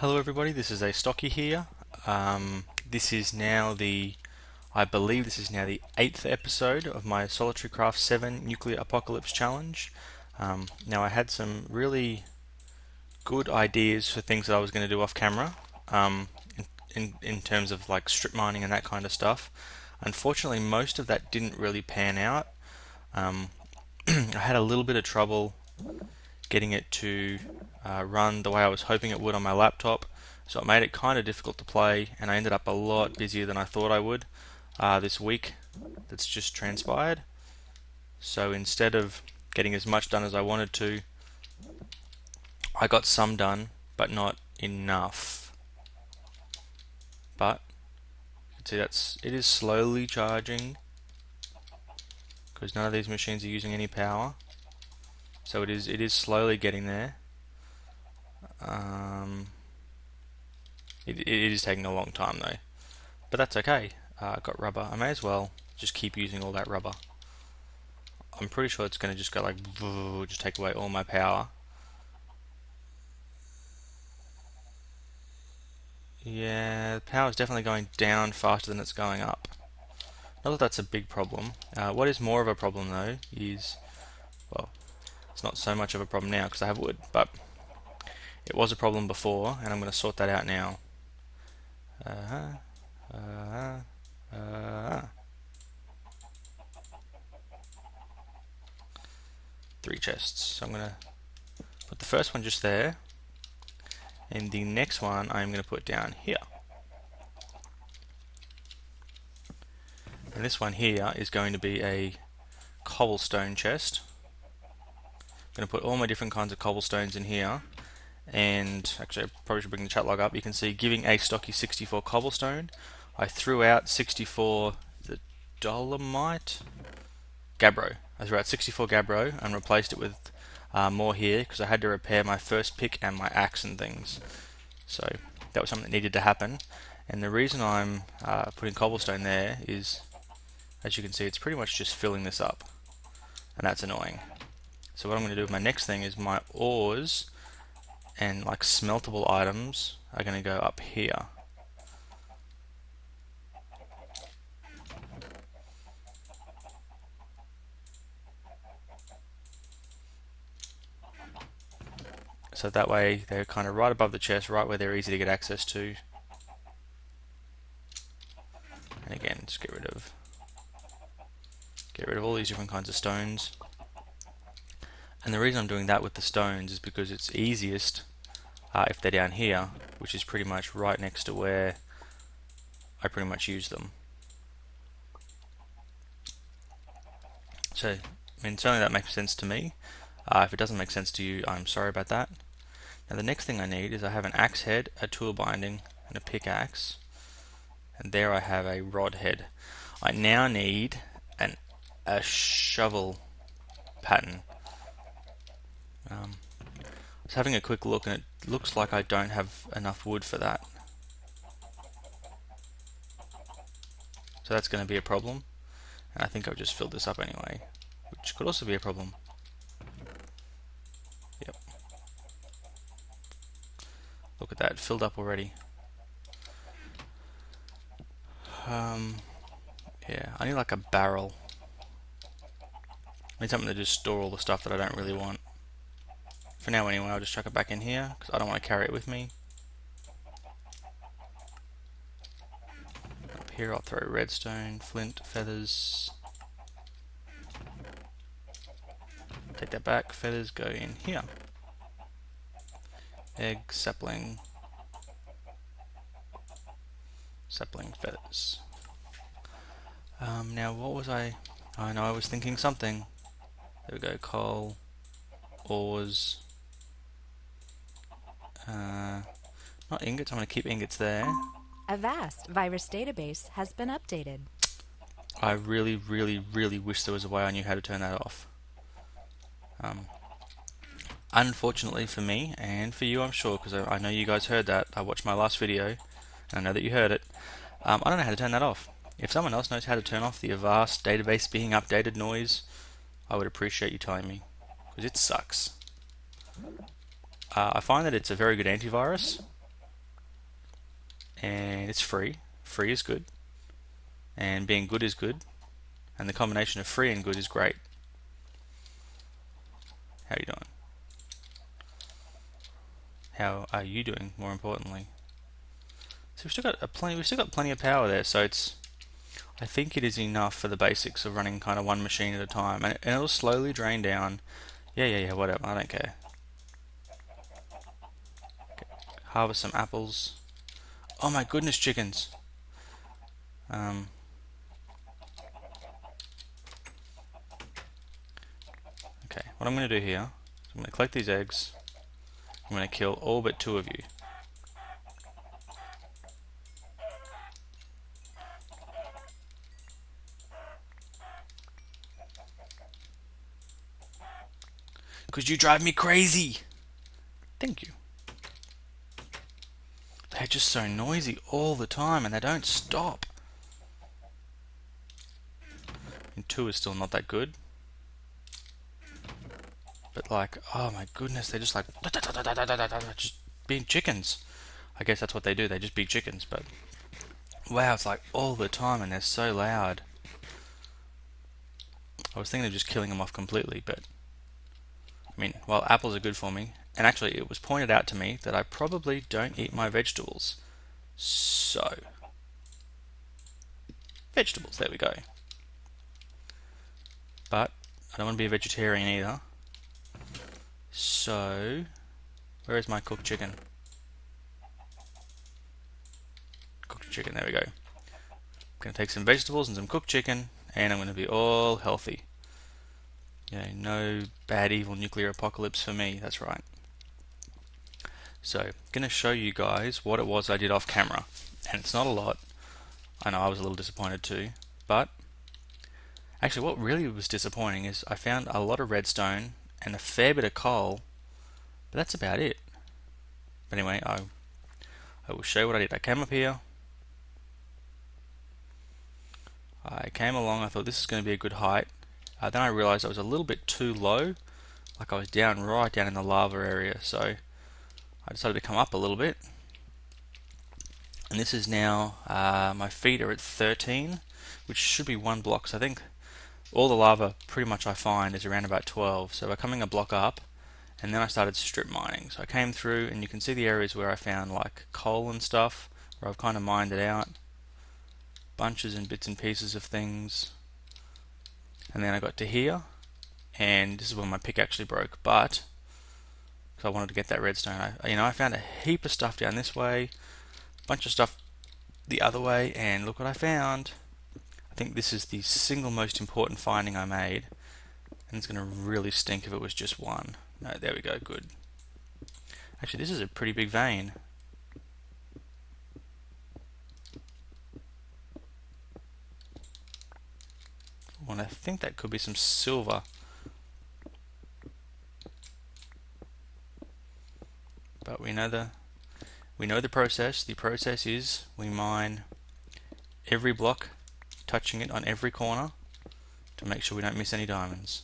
Hello everybody, this is Astocky here. This is now I believe this is now the 8th episode of my Solitary Craft 7 Nuclear Apocalypse Challenge. Now I had some really good ideas for things that I was going to do off camera, in terms of like strip mining and that kind of stuff. Unfortunately, most of that didn't really pan out. I had a little bit of trouble getting it to run the way I was hoping it would on my laptop, so it made it kind of difficult to play, and I ended up a lot busier than I thought I would this week that's just transpired. So instead of getting as much done as I wanted to, I got some done, but not enough. But you can see it is slowly charging because none of these machines are using any power. So it is slowly getting there. It is taking a long time though, but that's okay. I've got rubber. I may as well just keep using all that rubber. I'm pretty sure it's going to just go like, just take away all my power. Yeah, the power is definitely going down faster than it's going up. Not that that's a big problem. What is more of a problem though is, well, it's not so much of a problem now because I have wood, but it was a problem before, and I'm going to sort that out now. Three chests. So I'm going to put the first one just there, and the next one I'm going to put down here. And this one here is going to be a cobblestone chest. I'm going to put all my different kinds of cobblestones in here. And actually, I probably should bring the chat log up. You can see giving Astocky 64 cobblestone. I threw out 64 the dolomite gabbro. I threw out 64 gabbro and replaced it with more here because I had to repair my first pick and my axe and things. So that was something that needed to happen. And the reason I'm putting cobblestone there is, as you can see, it's pretty much just filling this up, and that's annoying. So what I'm going to do with my next thing is my ores and like smeltable items are going to go up here. So that way they're kind of right above the chest, right where they're easy to get access to. And again, just get rid of all these different kinds of stones. And the reason I'm doing that with the stones is because it's easiest if they're down here, which is pretty much right next to where I pretty much use them. So, I mean, certainly that makes sense to me. If it doesn't make sense to you, I'm sorry about that. Now the next thing I need is I have an axe head, a tool binding, and a pickaxe. And there I have a rod head. I now need a shovel pattern. I was having a quick look and it looks like I don't have enough wood for that. So that's going to be a problem. And I think I've just filled this up anyway, which could also be a problem. Yep. Look at that, filled up already. Yeah, I need like a barrel. I need something to just store all the stuff that I don't really want. For now anyway, I'll just chuck it back in here because I don't want to carry it with me. Up here I'll throw redstone, flint, feathers. Take that back, feathers go in here. Egg, sapling, feathers. Now what was I know I was thinking something. There we go, coal, ores, not ingots, I'm going to keep ingots there. A vast virus database has been updated. I really, really, really wish there was a way I knew how to turn that off. Unfortunately for me, and for you I'm sure, because I know you guys heard that, I watched my last video, and I know that you heard it, I don't know how to turn that off. If someone else knows how to turn off the Avast database being updated noise, I would appreciate you telling me, because it sucks. I find that it's a very good antivirus, and it's free. Free is good, and being good is good, and the combination of free and good is great. How are you doing? How are you doing, more importantly? So we've still got plenty of power there, so I think it is enough for the basics of running kind of one machine at a time, and it'll slowly drain down. Yeah, whatever, I don't care. Harvest some apples. Oh my goodness, chickens. Um, okay, what I'm going to do here is I'm going to collect these eggs. I'm going to kill all but 2 of you. Because you drive me crazy! Thank you. They're just so noisy all the time and they don't stop. And 2 is still not that good. But like, oh my goodness, they're just like just being chickens. I guess that's what they do, they just be chickens, but wow, it's like all the time and they're so loud. I was thinking of just killing them off completely, but I mean, while apples are good for me, and actually it was pointed out to me that I probably don't eat my vegetables. So, vegetables, there we go. But I don't want to be a vegetarian either. So, where is my cooked chicken? Cooked chicken, there we go. I'm going to take some vegetables and some cooked chicken, and I'm going to be all healthy. You know, no bad evil nuclear apocalypse for me, that's right. So, I'm going to show you guys what it was I did off camera. And it's not a lot. I know I was a little disappointed too. But, actually what really was disappointing is I found a lot of redstone and a fair bit of coal. But that's about it. But anyway, I will show you what I did. I came up here. I came along, I thought this is going to be a good height. Then I realized I was a little bit too low. Like I was right down in the lava area. So, I decided to come up a little bit, and this is now my feet are at 13, which should be 1 block. So I think all the lava pretty much I find is around about 12. So we're coming a block up, and then I started strip mining. So I came through, and you can see the areas where I found like coal and stuff, where I've kind of mined it out, bunches and bits and pieces of things, and then I got to here, and this is where my pick actually broke, but I wanted to get that redstone. I found a heap of stuff down this way, a bunch of stuff the other way, and look what I found. I think this is the single most important finding I made, and it's going to really stink if it was just one. No, there we go, good. Actually, this is a pretty big vein. And I think that could be some silver. But we know the process. The process is we mine every block, touching it on every corner to make sure we don't miss any diamonds.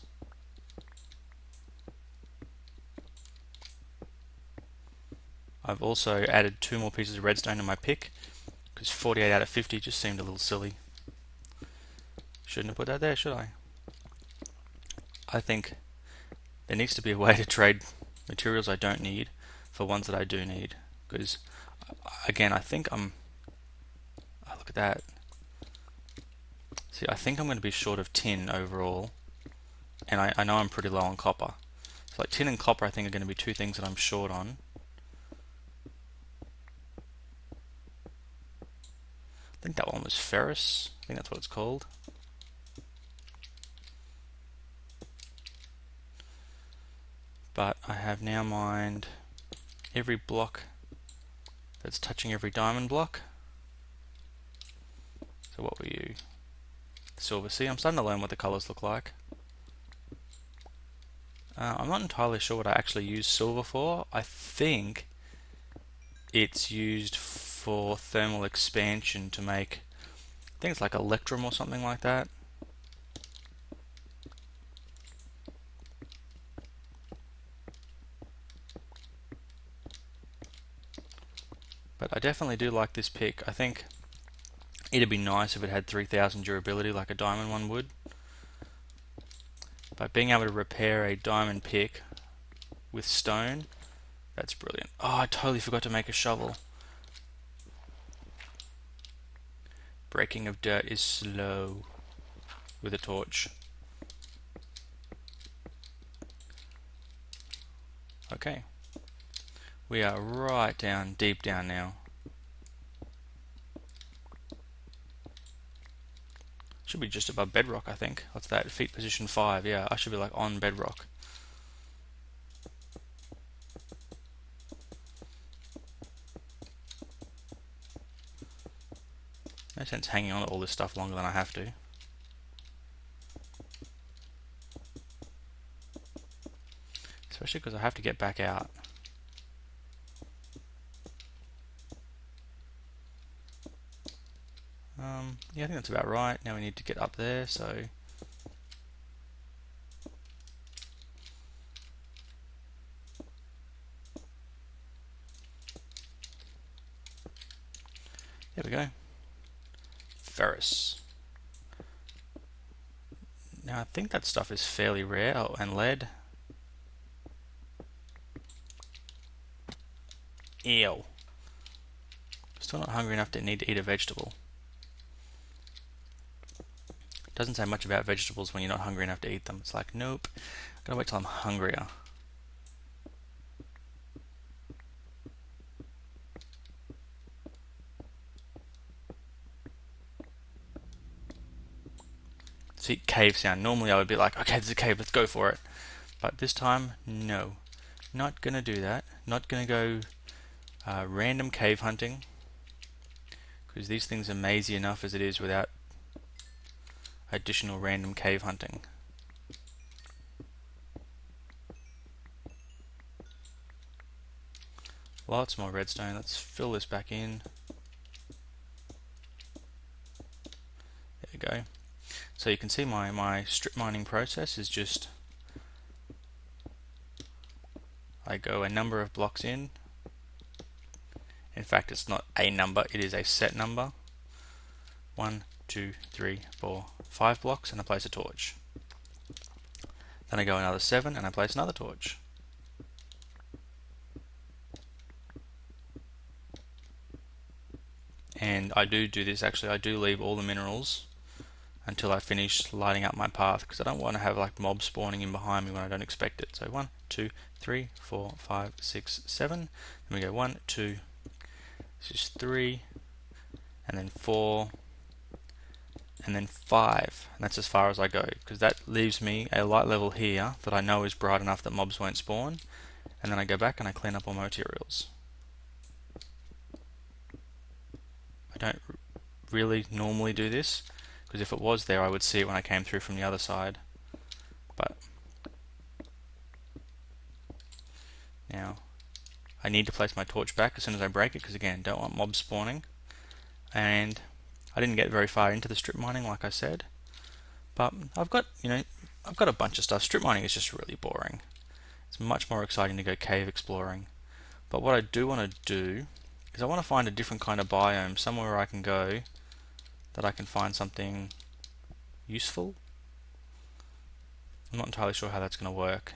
I've also added 2 more pieces of redstone to my pick because 48 out of 50 just seemed a little silly. Shouldn't have put that there, should I? I think there needs to be a way to trade materials I don't need for ones that I do need, because again I think oh, look at that. See, I think I'm going to be short of tin overall, and I know I'm pretty low on copper. So like tin and copper I think are going to be 2 things that I'm short on. I think that one was ferrous. I think that's what it's called. But I have now mined every block that's touching every diamond block. So what were you? Silver. See, I'm starting to learn what the colours look like. I'm not entirely sure what I actually use silver for. I think it's used for thermal expansion to make, I think it's like electrum or something like that. But I definitely do like this pick. I think it'd be nice if it had 3000 durability like a diamond one would. But being able to repair a diamond pick with stone, that's brilliant. Oh, I totally forgot to make a shovel. Breaking of dirt is slow with a torch. Okay. We are right down, deep down now. Should be just above bedrock, I think. What's that? Feet position 5. Yeah, I should be like on bedrock. No sense hanging on to all this stuff longer than I have to. Especially because I have to get back out. Yeah, I think that's about right. Now we need to get up there, so... There we go. Ferrous. Now I think that stuff is fairly rare. Oh, and lead. Ew. Still not hungry enough to need to eat a vegetable. Doesn't say much about vegetables when you're not hungry enough to eat them. It's like, nope, gotta wait till I'm hungrier. See, cave sound. Normally I would be like, okay, there's a cave, let's go for it. But this time, no. Not gonna do that. Not gonna go random cave hunting. Because these things are mazy enough as it is without additional random cave hunting. Lots more redstone. Let's fill this back in. There we go. So you can see my strip mining process is just, I go a number of blocks in. In fact, it's not a number, it is a set number. 1, 2, 3, 4, 5 blocks, and I place a torch. Then I go another 7 and I place another torch. And I do this actually, I do leave all the minerals until I finish lighting up my path, because I don't want to have like mobs spawning in behind me when I don't expect it. So 1, 2, 3, 4, 5, 6, 7. Then we go 1, 2, this is 3, and then 4, and then 5. And that's as far as I go, because that leaves me a light level here that I know is bright enough that mobs won't spawn. And then I go back and I clean up all my materials. I don't really normally do this, because if it was there I would see it when I came through from the other side. But now I need to place my torch back as soon as I break it, because again, don't want mobs spawning. And I didn't get very far into the strip mining like I said, but I've got a bunch of stuff. Strip mining is just really boring. It's much more exciting to go cave exploring. But what I do want to do is I want to find a different kind of biome, somewhere where I can go that I can find something useful. I'm not entirely sure how that's going to work.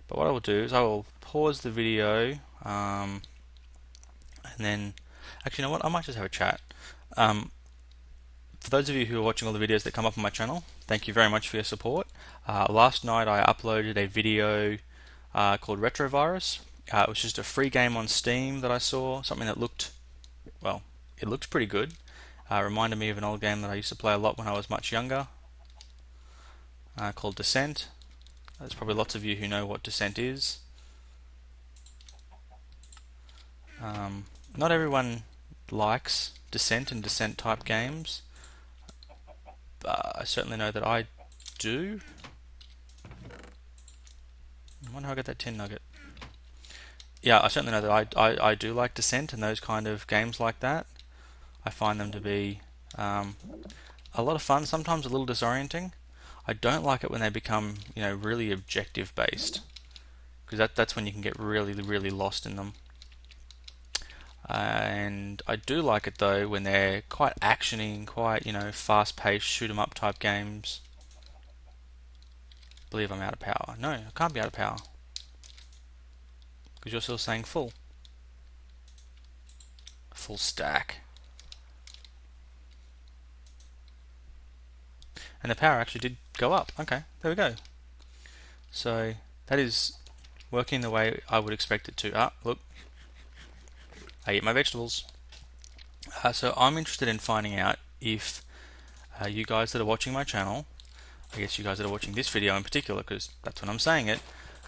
But what I will do is I will pause the video and then, actually you know what, I might just have a chat. For those of you who are watching all the videos that come up on my channel, thank you very much for your support. Last night I uploaded a video called Retrovirus. It was just a free game on Steam that I saw, something that looked, well, it looked pretty good. Reminded me of an old game that I used to play a lot when I was much younger, called Descent. There's probably lots of you who know what Descent is. Not everyone likes Descent and Descent type games. I certainly know that I do. I wonder how I got that tin nugget. Yeah, I certainly know that I do like Descent and those kind of games like that. I find them to be a lot of fun, sometimes a little disorienting. I don't like it when they become, really objective based, because that's when you can get really, really lost in them. And I do like it though when they're quite actiony, quite fast-paced shoot 'em up type games. I believe I'm out of power. No, I can't be out of power because you're still saying full stack. And the power actually did go up. Okay, there we go. So that is working the way I would expect it to. Ah, look, I eat my vegetables. So I'm interested in finding out if you guys that are watching my channel, I guess you guys that are watching this video in particular, because that's when I'm saying it,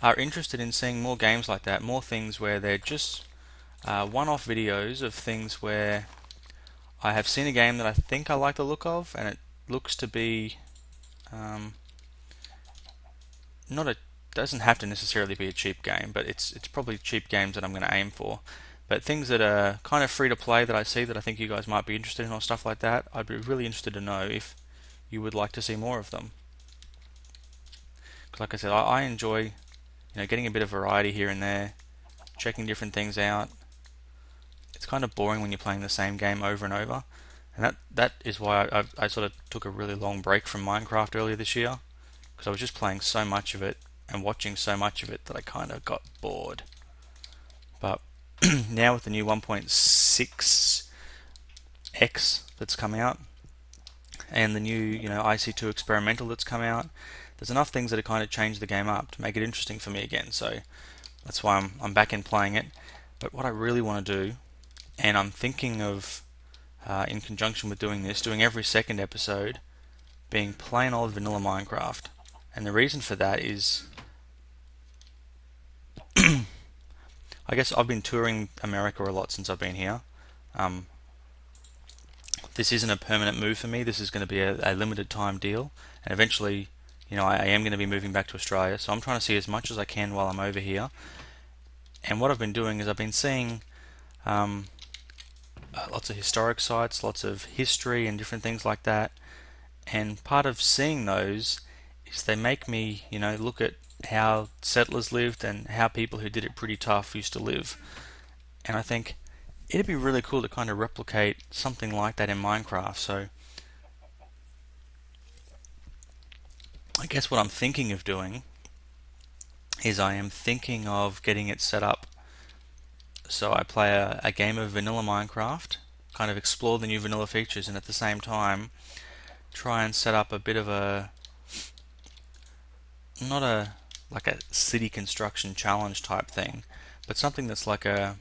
are interested in seeing more games like that, more things where they're just one-off videos of things where I have seen a game that I think I like the look of, and it looks to be not a doesn't have to necessarily be a cheap game, but it's probably cheap games that I'm going to aim for. But things that are kind of free to play that I see that I think you guys might be interested in or stuff like that, I'd be really interested to know if you would like to see more of them. Because like I said, I enjoy getting a bit of variety here and there, checking different things out. It's kind of boring when you're playing the same game over and over, and that is why I sort of took a really long break from Minecraft earlier this year, because I was just playing so much of it and watching so much of it that I kind of got bored. But now with the new 1.6x that's come out, and the new IC2 experimental that's come out, there's enough things that have kind of changed the game up to make it interesting for me again. So that's why I'm back in playing it. But what I really want to do, and I'm thinking of in conjunction with doing this, doing every second episode being plain old vanilla Minecraft. And the reason for that is I guess I've been touring America a lot since I've been here. This isn't a permanent move for me. This is going to be a limited time deal, and eventually, I am going to be moving back to Australia. So I'm trying to see as much as I can while I'm over here. And what I've been doing is I've been seeing lots of historic sites, lots of history and different things like that. And part of seeing those is they make me, look at how settlers lived and how people who did it pretty tough used to live. And I think it'd be really cool to kind of replicate something like that in Minecraft. So I guess what I'm thinking of doing is I am thinking of getting it set up so I play a game of vanilla Minecraft, kind of explore the new vanilla features, and at the same time try and set up a bit of a not a like a city construction challenge type thing, but something that's like a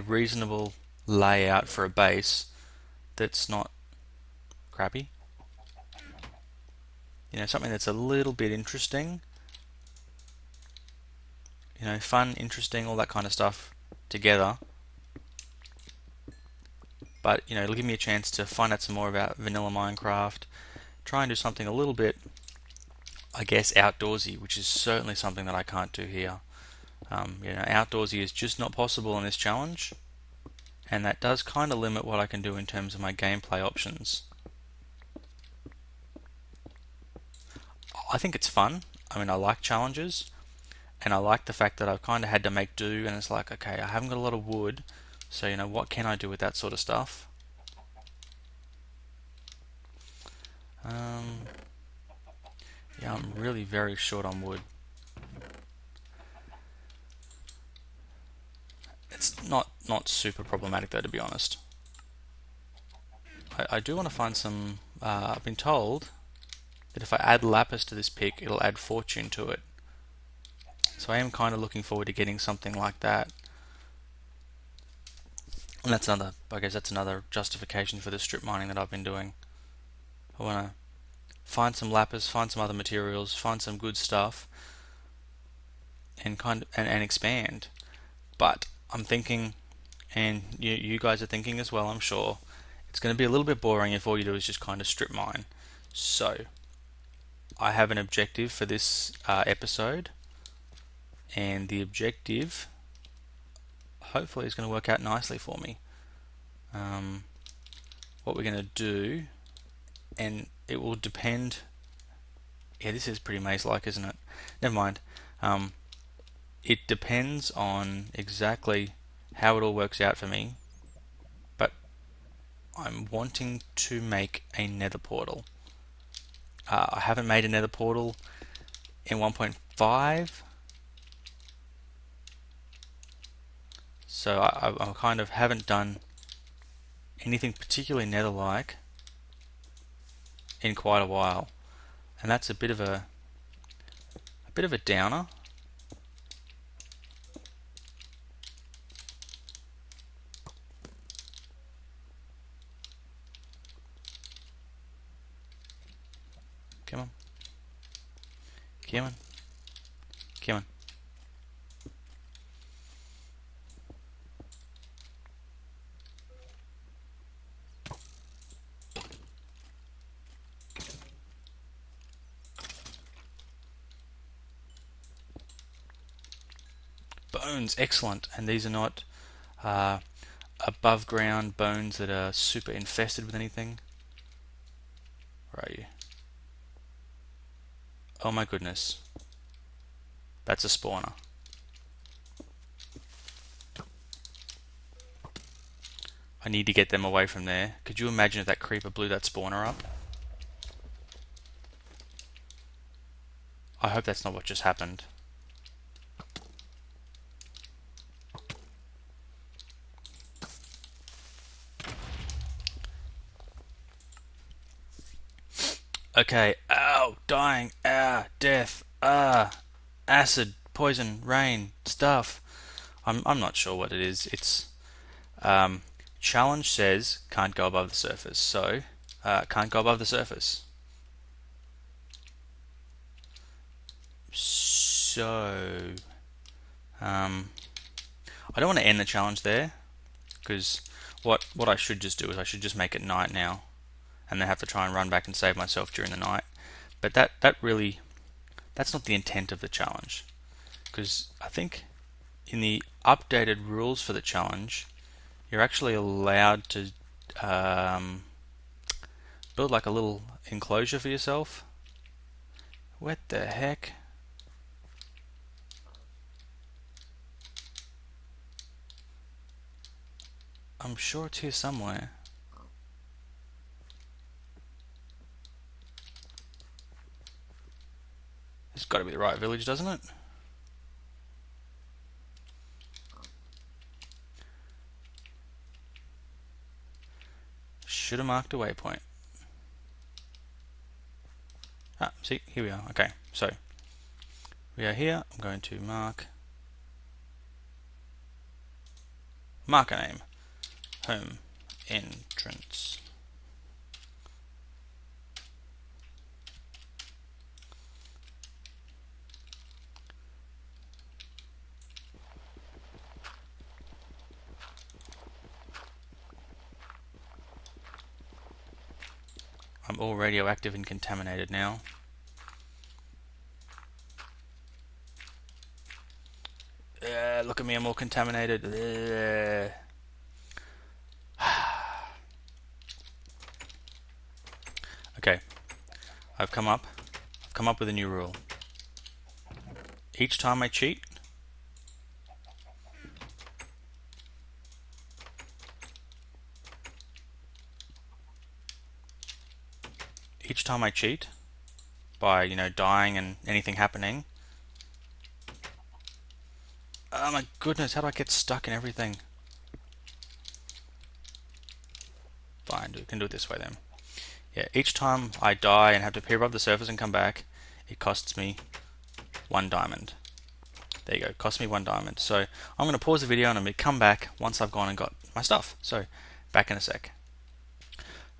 reasonable layout for a base that's not crappy. Something that's a little bit interesting, fun, interesting, all that kind of stuff together. But it'll give me a chance to find out some more about vanilla Minecraft, try and do something a little bit, I guess, outdoorsy, which is certainly something that I can't do here. Outdoorsy is just not possible in this challenge, and that does kind of limit what I can do in terms of my gameplay options. I think it's fun. I mean, I like challenges, and I like the fact that I've kind of had to make do, and it's like, okay, I haven't got a lot of wood, so what can I do with that sort of stuff? Yeah, I'm really very short on wood. It's not super problematic though, to be honest. I do want to find some. I've been told that if I add lapis to this pick, it'll add fortune to it. So I am kind of looking forward to getting something like that. And I guess that's another justification for the strip mining that I've been doing. I want to find some lapis, find some other materials, find some good stuff, and and expand. But I'm thinking, and you guys are thinking as well, I'm sure, it's going to be a little bit boring if all you do is just kind of strip mine. So I have an objective for this episode, and the objective hopefully is going to work out nicely for me. What we're going to do, and it will depend. Yeah, this is pretty maze-like, isn't it? Never mind. It depends on exactly how it all works out for me I'm wanting to make a nether portal. I haven't made a nether portal in 1.5, so I kind of haven't done anything particularly nether-like in quite a while, and that's a bit of a downer. Come on, come on, come on. Bones, excellent. And these are not above ground bones that are super infested with anything. Where are you? Oh my goodness. That's a spawner. I need to get them away from there. Could you imagine if that creeper blew that spawner up? I hope that's not what just happened. Okay, ow, dying, death, acid, poison, rain, stuff. I'm not sure what it is. It's challenge says can't go above the surface, so can't go above the surface. So I don't want to end the challenge there, because what I should just do is I should just make it night now, and then have to try and run back and save myself during the night. But that's not the intent of the challenge, because I think in the updated rules for the challenge, you're actually allowed to build like a little enclosure for yourself. What the heck? I'm sure it's here somewhere. It's got to be the right village, doesn't it? Should have marked a waypoint. Ah, see, here we are. Okay, so we are here. I'm going to mark a name. Home entrance. I'm all radioactive and contaminated now. Look at me, I'm all contaminated. Okay, I've come up with a new rule. Each time I cheat, by, dying and anything happening. Oh my goodness, how do I get stuck in everything? Fine, we can do it this way then. Yeah, each time I die and have to appear above the surface and come back, it costs me 1 diamond. There you go, cost me 1 diamond. So I'm going to pause the video and I'm going to come back once I've gone and got my stuff. So back in a sec.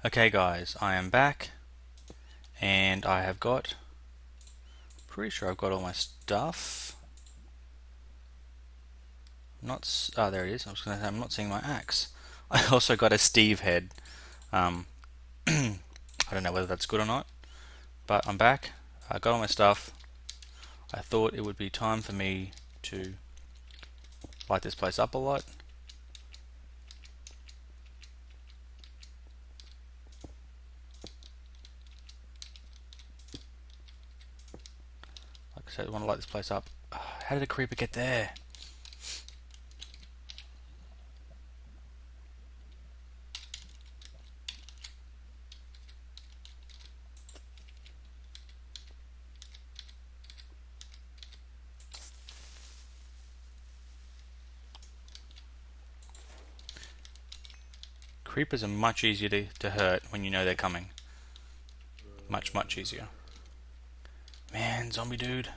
Okay guys, I am back and I have got, pretty sure I've got all my stuff. There it is. I was going to say I'm not seeing my axe. I also got a Steve head. I don't know whether that's good or not, but I'm back. I got all my stuff. I thought it would be time for me to light this place up a lot. Like I said, I want to light this place up. How did a creeper get there? Creepers are much easier to hurt when you know they're coming. Much, much easier. Man, zombie dude.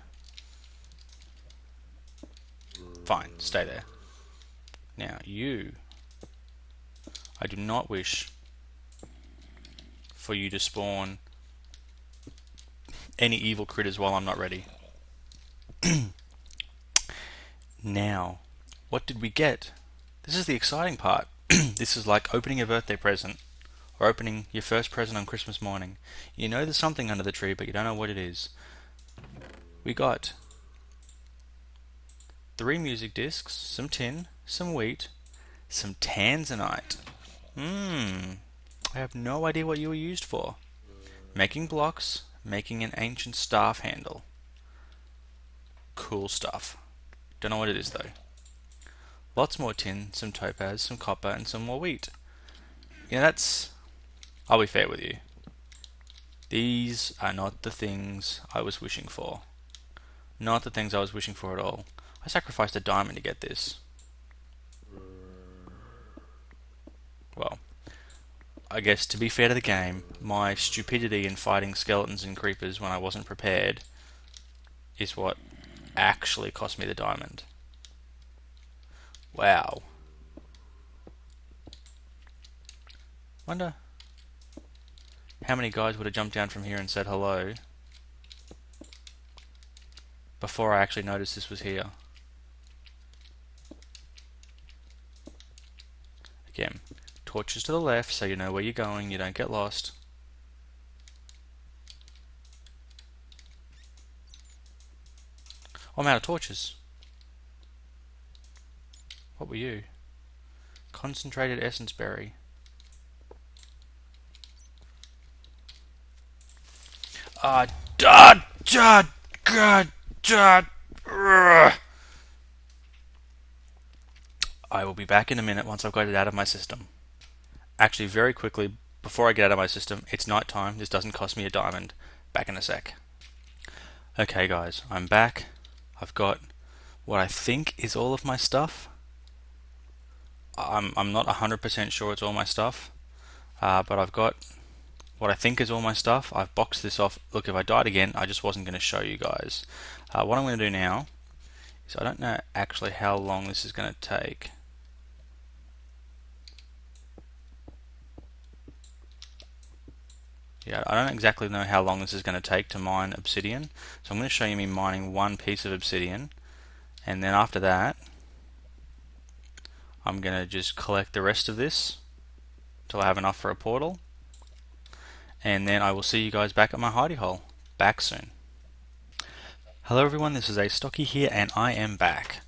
Fine, stay there. Now, you. I do not wish for you to spawn any evil critters while I'm not ready. Now, what did we get? This is the exciting part. This is like opening a birthday present or opening your first present on Christmas morning. You know there's something under the tree, but you don't know what it is. We got 3 music discs, some tin, some wheat, some tanzanite. I have no idea what you were used for. Making blocks, making an ancient staff handle. Cool stuff. Don't know what it is though. Lots more tin, some topaz, some copper, and some more wheat. I'll be fair with you. These are not the things I was wishing for. Not the things I was wishing for at all. I sacrificed a diamond to get this. Well, I guess to be fair to the game, my stupidity in fighting skeletons and creepers when I wasn't prepared is what actually cost me the diamond. Wow. Wonder how many guys would have jumped down from here and said hello before I actually noticed this was here. Again, torches to the left so you know where you're going, you don't get lost. Oh, I'm out of torches. What were you? Concentrated essence berry. God. I will be back in a minute once I've got it out of my system. Actually, very quickly, before I get out of my system, it's night time. This doesn't cost me a diamond. Back in a sec. Okay, guys, I'm back. I've got what I think is all of my stuff. I'm not 100% sure it's all my stuff, but I've got what I think is all my stuff. I've boxed this off. Look, if I died again, I just wasn't going to show you guys. What I'm going to do now is I don't know actually how long this is going to take. Yeah, I don't exactly know how long this is going to take to mine obsidian. So I'm going to show you me mining one piece of obsidian, and then after that I'm going to just collect the rest of this till I have enough for a portal, and then I will see you guys back at my hidey hole. Back soon. Hello everyone, this is Astocky here, and I am back.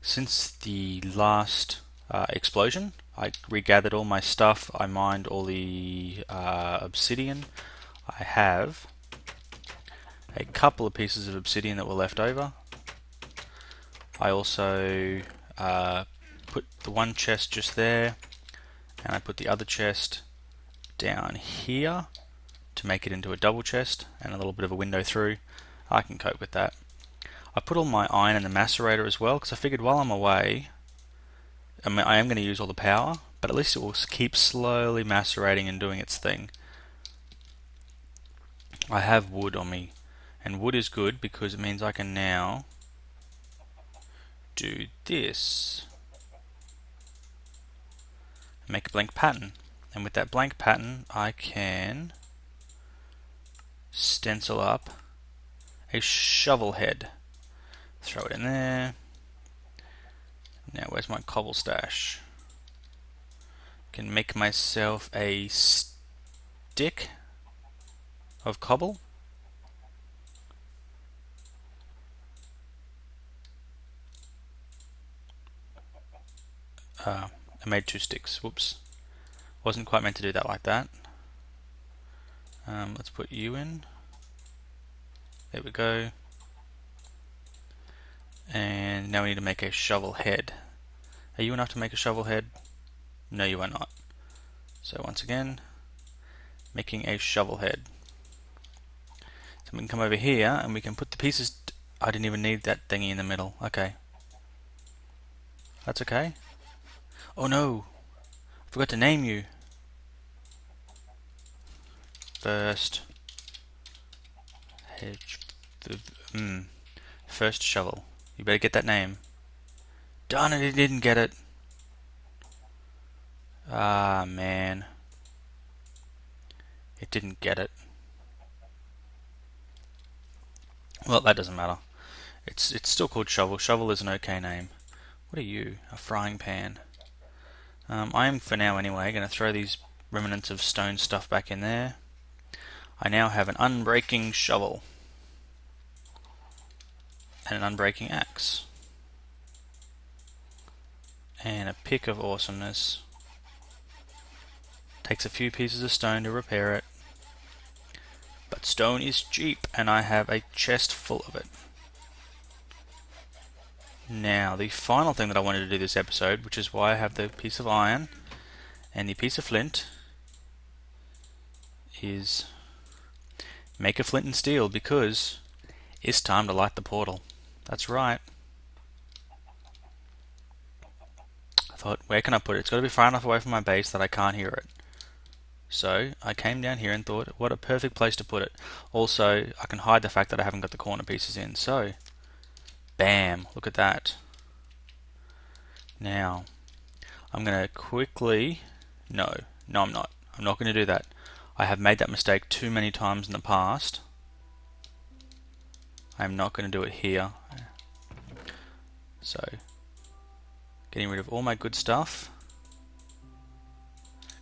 Since the last explosion, I regathered all my stuff, I mined all the obsidian. I have a couple of pieces of obsidian that were left over. I also put the one chest just there, and I put the other chest down here to make it into a double chest and a little bit of a window through. I can cope with that. I put all my iron in the macerator as well because I figured while I'm away, I am going to use all the power, but at least it will keep slowly macerating and doing its thing. I have wood on me, and wood is good because it means I can now do this. Make a blank pattern, and with that blank pattern I can stencil up a shovel head. Throw it in there. Now where's my cobble stash? Can make myself a stick of cobble. I made 2 sticks. Whoops. Wasn't quite meant to do that like that. Let's put you in. There we go. And now we need to make a shovel head. Are you enough to make a shovel head? No, you are not. So once again, making a shovel head. So we can come over here and we can put the pieces. I didn't even need that thingy in the middle. Okay. That's okay. Oh no! Forgot to name you. First hedge. First shovel. You better get that name. Darn it, he didn't get it. Ah, man. It didn't get it. Well, that doesn't matter. It's still called shovel. Shovel is an okay name. What are you? A frying pan. I am, for now anyway, going to throw these remnants of stone stuff back in there. I now have an unbreaking shovel. And an unbreaking axe. And a pick of awesomeness. Takes a few pieces of stone to repair it. But stone is cheap, and I have a chest full of it. Now, the final thing that I wanted to do this episode, which is why I have the piece of iron and the piece of flint, is make a flint and steel, because it's time to light the portal. That's right. I thought, where can I put it? It's got to be far enough away from my base that I can't hear it. So I came down here and thought, what a perfect place to put it. Also, I can hide the fact that I haven't got the corner pieces in. So, bam, look at that. Now, I'm going to quickly... No, I'm not. I'm not going to do that. I have made that mistake too many times in the past. I'm not going to do it here. So, getting rid of all my good stuff.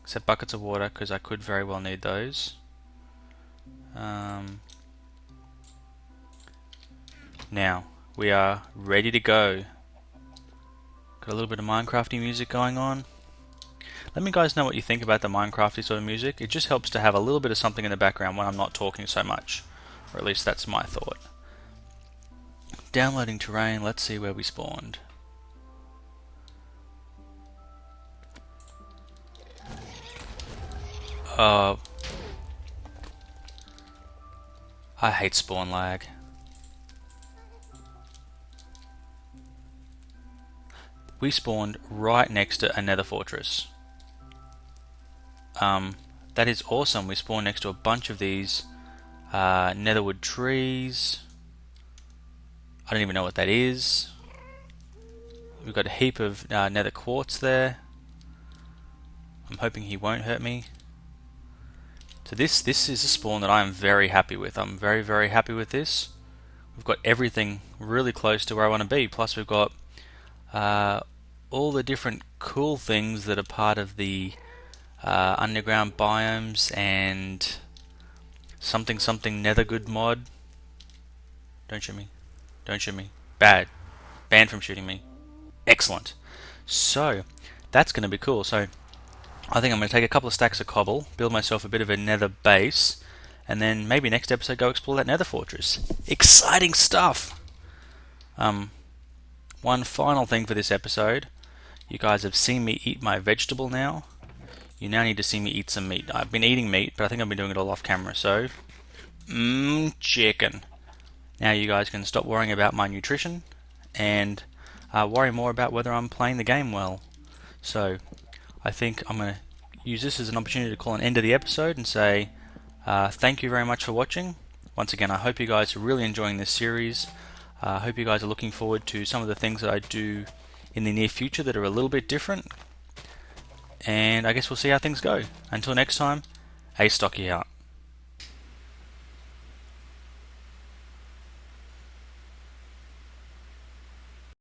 Except buckets of water, because I could very well need those. Now, we are ready to go. Got a little bit of Minecrafty music going on. Let me guys know what you think about the Minecrafty sort of music. It just helps to have a little bit of something in the background when I'm not talking so much. Or at least that's my thought. Downloading terrain, let's see where we spawned. I hate spawn lag. We spawned right next to a nether fortress. That is awesome. We spawned next to a bunch of these netherwood trees. I don't even know what that is. We've got a heap of nether quartz there. I'm hoping he won't hurt me. So this is a spawn that I am very happy with. I'm very, very happy with this. We've got everything really close to where I want to be. Plus we've got all the different cool things that are part of the underground biomes and something nether good mod. Don't shoot me. Don't shoot me. Bad. Banned from shooting me. Excellent. So that's going to be cool. So I think I'm going to take a couple of stacks of cobble, build myself a bit of a nether base, and then maybe next episode go explore that nether fortress. Exciting stuff! One final thing for this episode. You guys have seen me eat my vegetable now. You now need to see me eat some meat. I've been eating meat, but I think I've been doing it all off camera, so... chicken. Now you guys can stop worrying about my nutrition, and worry more about whether I'm playing the game well. So, I think I'm going to use this as an opportunity to call an end to the episode and say thank you very much for watching. Once again, I hope you guys are really enjoying this series. I hope you guys are looking forward to some of the things that I do in the near future that are a little bit different. And I guess we'll see how things go. Until next time, Astocky out.